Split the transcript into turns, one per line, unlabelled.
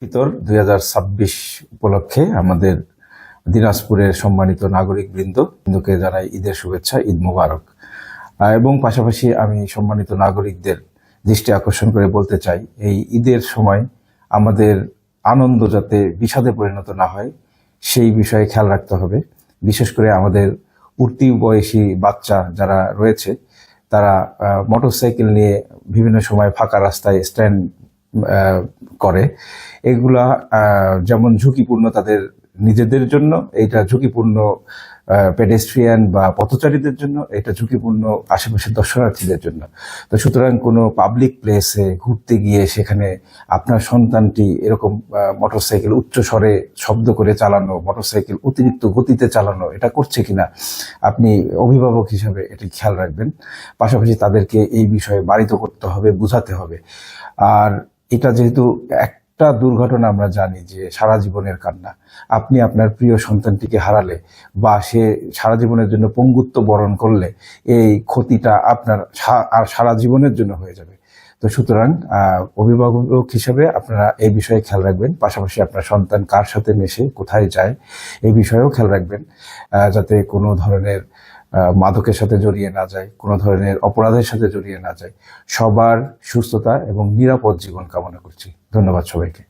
ভিতর 2026 উপলক্ষে আমাদের দিনাজপুরের সম্মানিত নাগরিক বৃন্দকে জানাই ঈদের শুভেচ্ছা, ঈদ মোবারক। এবং পাশাপাশি আমি সম্মানিত নাগরিকদের দৃষ্টি আকর্ষণ করে বলতে চাই, এই ঈদের সময় আমাদের আনন্দ যাতে বিষাদে পরিণত না হয় সেই বিষয়ে খেয়াল রাখতে হবে। বিশেষ করে আমাদের উঠতি বয়সী বাচ্চা যারা রয়েছে তারা মোটরসাইকেল নিয়ে বিভিন্ন সময় ফাঁকা রাস্তায় স্ট্যান্ড করে। এগুলা যেমন ঝুঁকিপূর্ণ তাদের নিজেদের জন্য, এটা ঝুঁকিপূর্ণ পেডেস্ট্রিয়ান বা পথচারীদের জন্য, এটা ঝুঁকিপূর্ণ আশেপাশের দর্শনার্থীদের জন্য। তো সুতরাং কোনো পাবলিক প্লেসে ঘুরতে গিয়ে সেখানে আপনার সন্তানটি এরকম মোটরসাইকেল উচ্চ স্বরে শব্দ করে চালানো, মোটরসাইকেল অতিরিক্ত গতিতে চালানো, এটা করছে কিনা আপনি অভিভাবক হিসাবে এটি খেয়াল রাখবেন। পাশাপাশি তাদেরকে এই বিষয়ে বাড়িত করতে হবে, বুঝাতে হবে। আর এটা যেহেতু একটা দুর্ঘটনা, আমরা জানি যে সারা জীবনের কান্না। আপনি আপনার প্রিয় সন্তানটিকে হারালে বা সে সারা জীবনের জন্য পঙ্গুত্ব বরণ করলে এই ক্ষতিটা আপনার আর সারা জীবনের জন্য হয়ে যাবে। তো সুতরাং অভিভাবক হিসেবে আপনারা এই বিষয়ে খেয়াল রাখবেন। পাশাপাশি আপনার সন্তান কার সাথে মেশে, কোথায় যায়, এই বিষয়েও খেয়াল রাখবেন, যাতে কোনো ধরনের মাদকের সাথে জড়িয়ে না যায়, কোনো ধরনের অপরাধের সাথে জড়িয়ে না যায়। সবার সুস্থতা এবং নিরাপদ জীবন কামনা করছি। ধন্যবাদ সবাইকে।